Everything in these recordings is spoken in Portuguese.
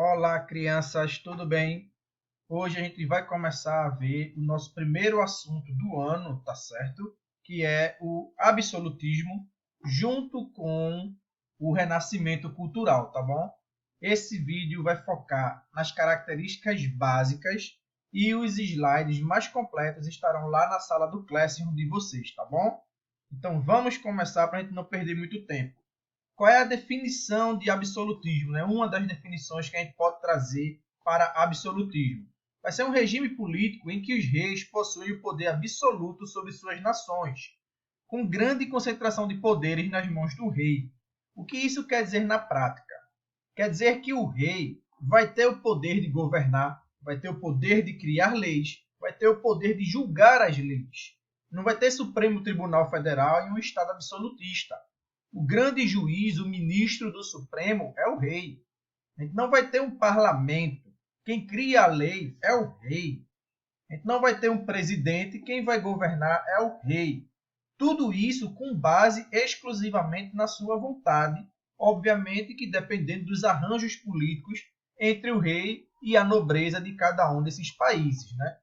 Olá, crianças, tudo bem? Hoje a gente vai começar a ver o nosso primeiro assunto do ano, tá certo? Que é o absolutismo junto com o renascimento cultural, tá bom? Esse vídeo vai focar nas características básicas e os slides mais completos estarão lá na sala do Classroom de vocês, tá bom? Então vamos começar para a gente não perder muito tempo. Qual é a definição de absolutismo? Né? Uma das definições que a gente pode trazer para absolutismo. Vai ser um regime político em que os reis possuem o poder absoluto sobre suas nações, com grande concentração de poderes nas mãos do rei. O que isso quer dizer na prática? Quer dizer que o rei vai ter o poder de governar, vai ter o poder de criar leis, vai ter o poder de julgar as leis. Não vai ter Supremo Tribunal Federal em um Estado absolutista. O grande juiz, o ministro do Supremo, é o rei. A gente não vai ter um parlamento. Quem cria a lei é o rei. A gente não vai ter um presidente. Quem vai governar é o rei. Tudo isso com base exclusivamente na sua vontade. Obviamente que dependendo dos arranjos políticos entre o rei e a nobreza de cada um desses países, né?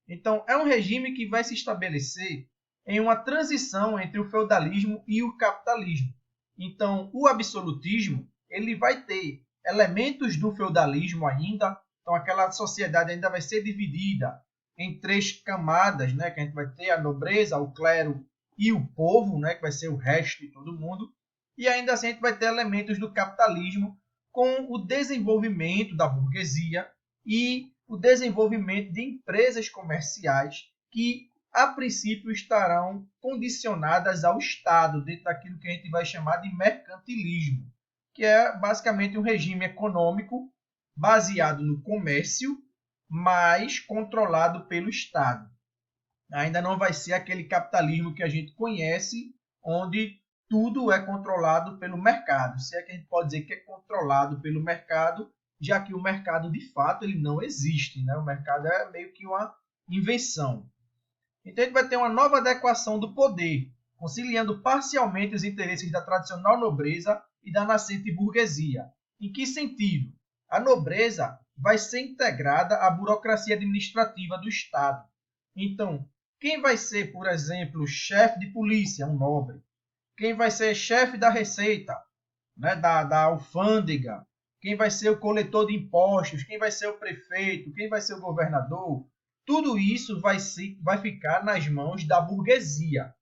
Então, é um regime que vai se estabelecer em uma transição entre o feudalismo e o capitalismo. Então, o absolutismo ele vai ter elementos do feudalismo ainda. Então, aquela sociedade ainda vai ser dividida em três camadas, né? Que a gente vai ter a nobreza, o clero e o povo, né? Que vai ser o resto de todo mundo. E ainda assim a gente vai ter elementos do capitalismo com o desenvolvimento da burguesia e o desenvolvimento de empresas comerciais que, a princípio, estarão condicionadas ao Estado, dentro daquilo que a gente vai chamar de mercantilismo, que é basicamente um regime econômico baseado no comércio, mas controlado pelo Estado. Ainda não vai ser aquele capitalismo que a gente conhece, onde tudo é controlado pelo mercado. Se é que a gente pode dizer que é controlado pelo mercado, já que o mercado, de fato, ele não existe, né? O mercado é meio que uma invenção. Então, a gente vai ter uma nova adequação do poder, conciliando parcialmente os interesses da tradicional nobreza e da nascente burguesia. Em que sentido? A nobreza vai ser integrada à burocracia administrativa do Estado. Então, quem vai ser, por exemplo, chefe de polícia? Um nobre. Quem vai ser chefe da Receita, né, da alfândega? Quem vai ser o coletor de impostos? Quem vai ser o prefeito? Quem vai ser o governador? Tudo isso vai ficar nas mãos da burguesia.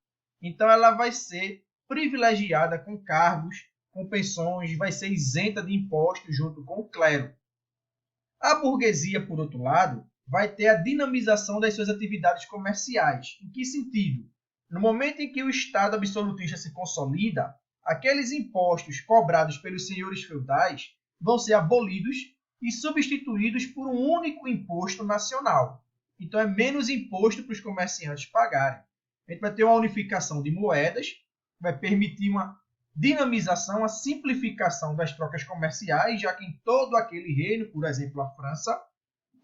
Então, ela vai ser privilegiada com cargos, com pensões, vai ser isenta de impostos junto com o clero. A burguesia, por outro lado, vai ter a dinamização das suas atividades comerciais. Em que sentido? No momento em que o Estado absolutista se consolida, aqueles impostos cobrados pelos senhores feudais vão ser abolidos e substituídos por um único imposto nacional. Então, é menos imposto para os comerciantes pagarem. A gente vai ter uma unificação de moedas, vai permitir uma dinamização, a simplificação das trocas comerciais, já que em todo aquele reino, por exemplo, a França,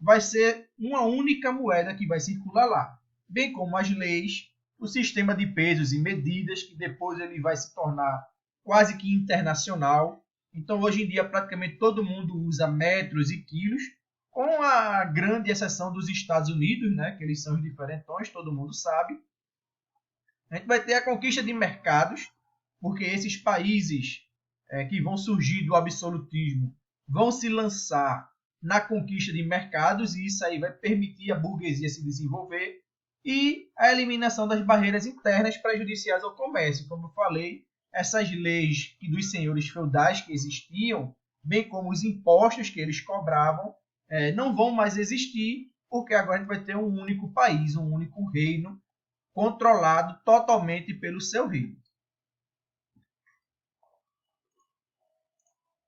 vai ser uma única moeda que vai circular lá, bem como as leis, o sistema de pesos e medidas, que depois ele vai se tornar quase que internacional. Então, hoje em dia, praticamente todo mundo usa metros e quilos, com a grande exceção dos Estados Unidos, né, que eles são os diferentões, todo mundo sabe. A gente vai ter a conquista de mercados, porque esses países que vão surgir do absolutismo vão se lançar na conquista de mercados, e isso aí vai permitir a burguesia se desenvolver, e a eliminação das barreiras internas prejudiciais ao comércio. Como eu falei, essas leis dos senhores feudais que existiam, bem como os impostos que eles cobravam, não vão mais existir, porque agora a gente vai ter um único país, um único reino, controlado totalmente pelo seu rei.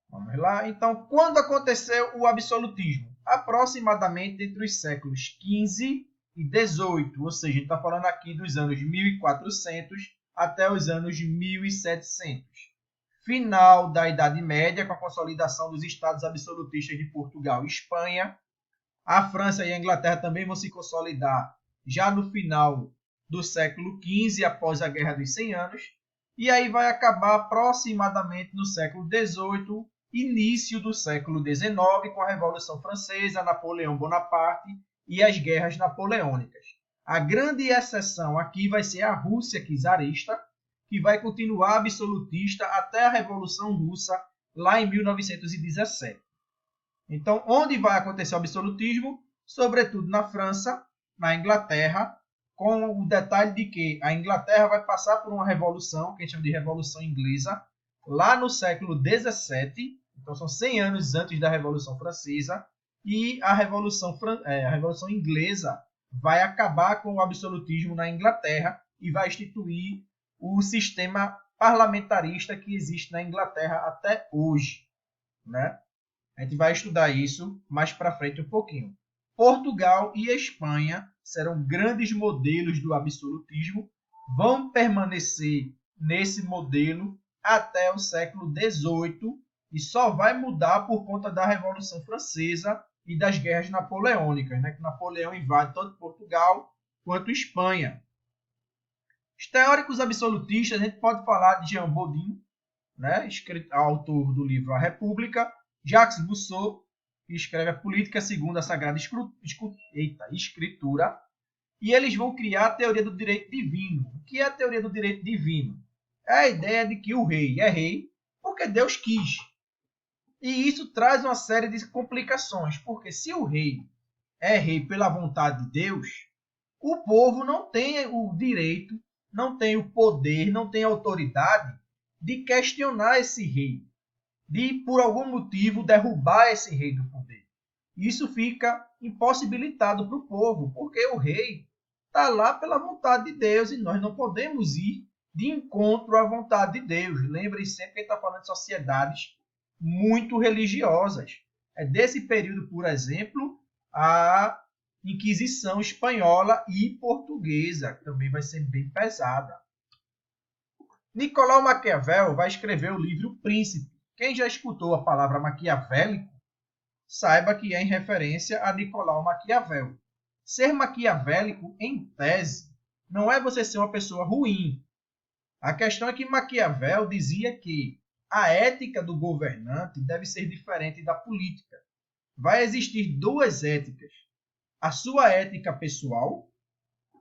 Vamos lá. Então, quando aconteceu o absolutismo? Aproximadamente entre os séculos XV e XVIII, ou seja, a gente está falando aqui dos anos 1400 até os anos 1700. Final da Idade Média, com a consolidação dos estados absolutistas de Portugal e Espanha. A França e a Inglaterra também vão se consolidar já no final do século XV, após a Guerra dos 100 Anos. E aí vai acabar aproximadamente no século XVIII, início do século XIX, com a Revolução Francesa, Napoleão Bonaparte e as guerras napoleônicas. A grande exceção aqui vai ser a Rússia czarista, que vai continuar absolutista até a Revolução Russa, lá em 1917. Então, onde vai acontecer o absolutismo? Sobretudo na França, na Inglaterra, com o detalhe de que a Inglaterra vai passar por uma revolução, que a gente chama de Revolução Inglesa, lá no século XVII, então são 100 anos antes da Revolução Francesa, e a Revolução Inglesa vai acabar com o absolutismo na Inglaterra e vai instituir o sistema parlamentarista que existe na Inglaterra até hoje, né? A gente vai estudar isso mais para frente um pouquinho. Portugal e Espanha serão grandes modelos do absolutismo, vão permanecer nesse modelo até o século XVIII e só vai mudar por conta da Revolução Francesa e das guerras napoleônicas, né? Que Napoleão invade tanto Portugal quanto Espanha. Os teóricos absolutistas, a gente pode falar de Jean Bodin, né? Autor do livro A República, Jacques Rousseau, que escreve a Política segundo a Sagrada Escritura, e eles vão criar a teoria do direito divino. O que é a teoria do direito divino? É a ideia de que o rei é rei porque Deus quis. E isso traz uma série de complicações, porque se o rei é rei pela vontade de Deus, o povo não tem o direito, não tem o poder, não tem a autoridade de questionar esse rei, de, por algum motivo, derrubar esse rei do poder. Isso fica impossibilitado para o povo, porque o rei está lá pela vontade de Deus e nós não podemos ir de encontro à vontade de Deus. Lembre sempre que ele está falando de sociedades muito religiosas. É desse período, por exemplo, a Inquisição espanhola e portuguesa, que também vai ser bem pesada. Nicolau Maquiavel vai escrever o livro O Príncipe. Quem já escutou a palavra maquiavélico, saiba que é em referência a Nicolau Maquiavel. Ser maquiavélico, em tese, não é você ser uma pessoa ruim. A questão é que Maquiavel dizia que a ética do governante deve ser diferente da política. Vai existir duas éticas. A sua ética pessoal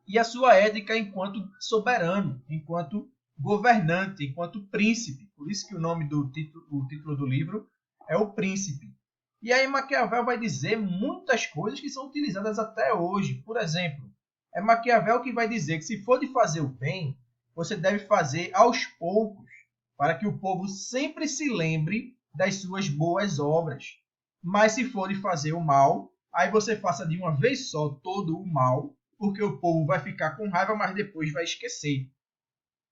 e a sua ética enquanto soberano, enquanto governante, enquanto príncipe. Por isso que o título do livro é O Príncipe. E aí Maquiavel vai dizer muitas coisas que são utilizadas até hoje. Por exemplo, é Maquiavel que vai dizer que se for de fazer o bem, você deve fazer aos poucos, para que o povo sempre se lembre das suas boas obras. Mas se for de fazer o mal, aí você faça de uma vez só todo o mal, porque o povo vai ficar com raiva, mas depois vai esquecer.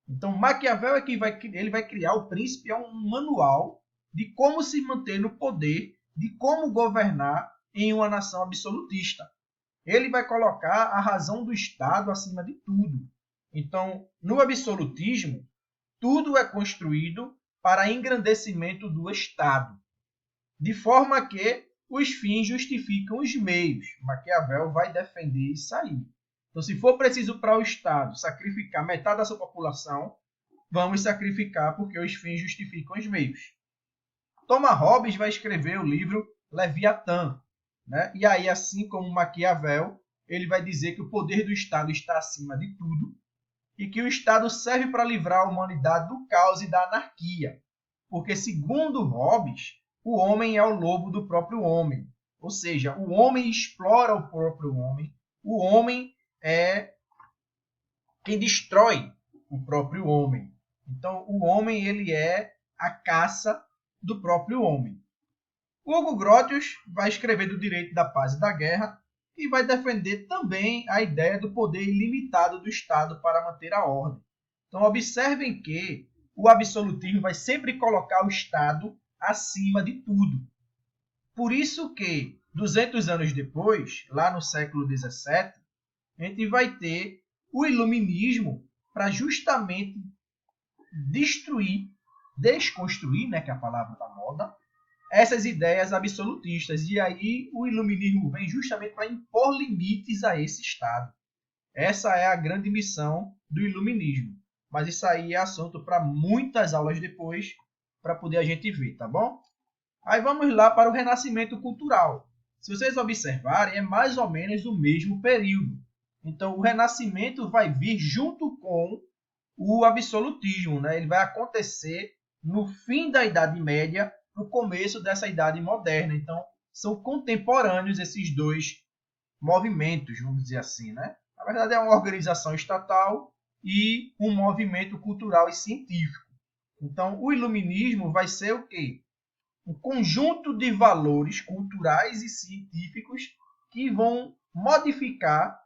Então, Maquiavel é que ele vai criar o Príncipe, é um manual de como se manter no poder, de como governar em uma nação absolutista. Ele vai colocar a razão do Estado acima de tudo. Então, no absolutismo, tudo é construído para engrandecimento do Estado, de forma que os fins justificam os meios. Maquiavel vai defender isso aí. Então, se for preciso para o Estado sacrificar metade da sua população, vamos sacrificar porque os fins justificam os meios. Thomas Hobbes vai escrever o livro Leviatã, né? E aí, assim como Maquiavel, ele vai dizer que o poder do Estado está acima de tudo e que o Estado serve para livrar a humanidade do caos e da anarquia. Porque, segundo Hobbes, o homem é o lobo do próprio homem. Ou seja, o homem explora o próprio homem, o homem é quem destrói o próprio homem. Então, o homem ele é a caça do próprio homem. Hugo Grotius vai escrever do direito da paz e da guerra e vai defender também a ideia do poder ilimitado do Estado para manter a ordem. Então, observem que o absolutismo vai sempre colocar o Estado acima de tudo. Por isso que, 200 anos depois, lá no século XVII, a gente vai ter o iluminismo para justamente desconstruir, né, que é a palavra da moda, essas ideias absolutistas. E aí o iluminismo vem justamente para impor limites a esse Estado. Essa é a grande missão do iluminismo. Mas isso aí é assunto para muitas aulas depois, para poder a gente ver, tá bom? Aí vamos lá para o Renascimento Cultural. Se vocês observarem, é mais ou menos o mesmo período. Então, o Renascimento vai vir junto com o absolutismo, né? Ele vai acontecer no fim da Idade Média, no começo dessa Idade Moderna. Então, são contemporâneos esses dois movimentos, vamos dizer assim, né? Na verdade, é uma organização estatal e um movimento cultural e científico. Então, o iluminismo vai ser o quê? Um conjunto de valores culturais e científicos que vão modificar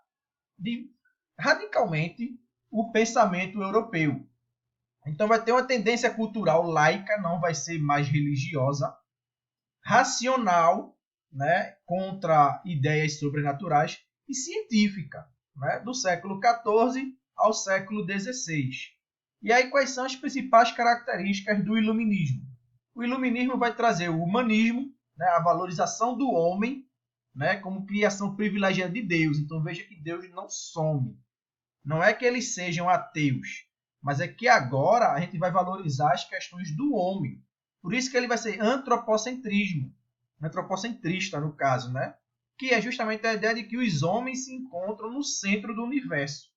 radicalmente o pensamento europeu. Então vai ter uma tendência cultural laica, não vai ser mais religiosa, racional, né, contra ideias sobrenaturais, e científica, né, do século XIV ao século XVI. E aí quais são as principais características do iluminismo? O iluminismo vai trazer o humanismo, né, a valorização do homem, né, como criação privilegiada de Deus. Então veja que Deus não some. Não é que eles sejam ateus, mas é que agora a gente vai valorizar as questões do homem. Por isso que ele vai ser antropocentrismo, antropocentrista no caso, né? Que é justamente a ideia de que os homens se encontram no centro do universo.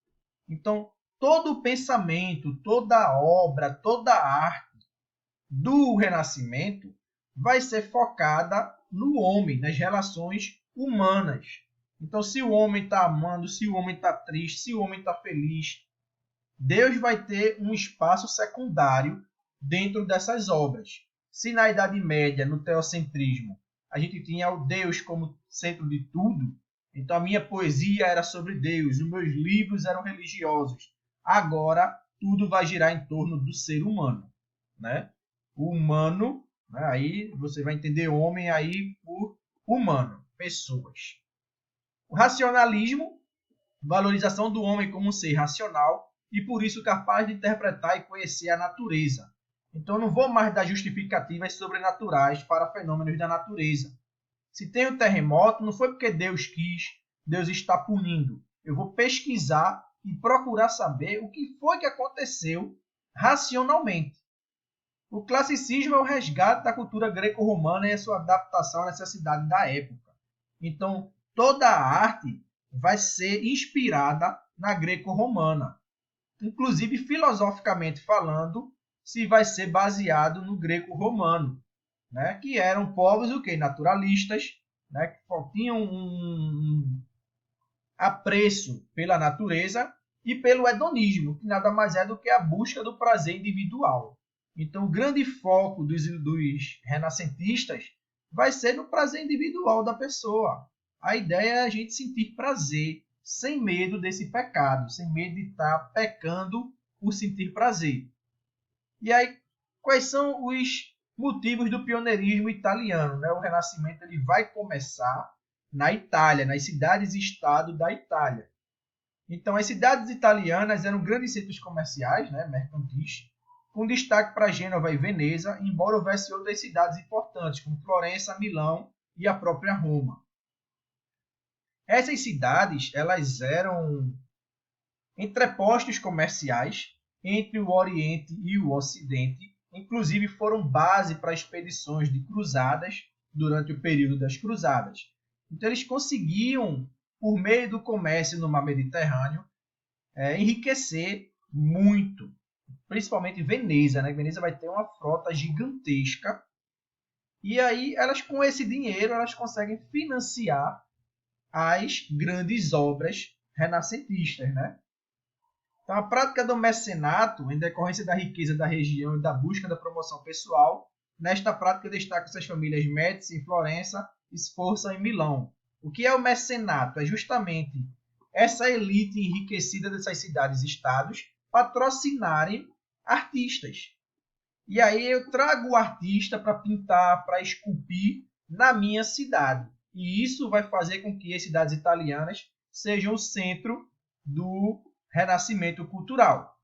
Então, todo o pensamento, toda a obra, toda a arte do Renascimento vai ser focada no homem, nas relações humanas. Então, se o homem está amando, se o homem está triste, se o homem está feliz, Deus vai ter um espaço secundário dentro dessas obras. Se na Idade Média, no teocentrismo, a gente tinha o Deus como centro de tudo, então a minha poesia era sobre Deus, os meus livros eram religiosos. Agora, tudo vai girar em torno do ser humano, né? O humano, né? Aí você vai entender homem aí por humano, pessoas. O racionalismo, valorização do homem como um ser racional e por isso capaz de interpretar e conhecer a natureza. Então não vou mais dar justificativas sobrenaturais para fenômenos da natureza. Se tem um terremoto, não foi porque Deus quis, Deus está punindo. Eu vou pesquisar e procurar saber o que foi que aconteceu racionalmente. O classicismo é o resgate da cultura greco-romana e a sua adaptação à necessidade da época. Então, toda a arte vai ser inspirada na greco-romana. Inclusive, filosoficamente falando, se vai ser baseado no greco-romano, né? Que eram povos o quê? Naturalistas, né? Que tinham um apreço pela natureza e pelo hedonismo, que nada mais é do que a busca do prazer individual. Então, o grande foco dos renascentistas vai ser no prazer individual da pessoa. A ideia é a gente sentir prazer, sem medo desse pecado, sem medo de estar pecando por sentir prazer. E aí, quais são os motivos do pioneirismo italiano? Né? O Renascimento ele vai começar na Itália, nas cidades-estado da Itália. Então, as cidades italianas eram grandes centros comerciais, né, mercantis, com destaque para Gênova e Veneza, embora houvesse outras cidades importantes, como Florença, Milão e a própria Roma. Essas cidades elas eram entrepostos comerciais entre o Oriente e o Ocidente, inclusive foram base para expedições de cruzadas durante o período das cruzadas. Então eles conseguiam, por meio do comércio no mar Mediterrâneo, enriquecer muito, principalmente Veneza, né? Veneza vai ter uma frota gigantesca e aí elas com esse dinheiro elas conseguem financiar as grandes obras renascentistas, né? Então, a prática do mecenato, em decorrência da riqueza da região e da busca da promoção pessoal, nesta prática destacam-se as famílias Médici em Florença e Sforza em Milão. O que é o mecenato? É justamente essa elite enriquecida dessas cidades-estados patrocinarem artistas. E aí eu trago o artista para pintar, para esculpir na minha cidade. E isso vai fazer com que as cidades italianas sejam o centro do renascimento cultural.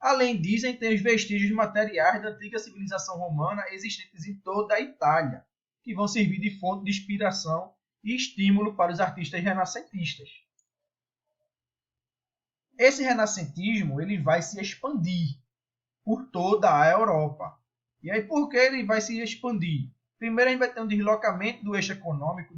Além disso, tem os vestígios materiais da antiga civilização romana existentes em toda a Itália, que vão servir de fonte de inspiração e estímulo para os artistas renascentistas. Esse renascentismo ele vai se expandir por toda a Europa. E aí por que ele vai se expandir? Primeiro a gente vai ter um deslocamento do eixo econômico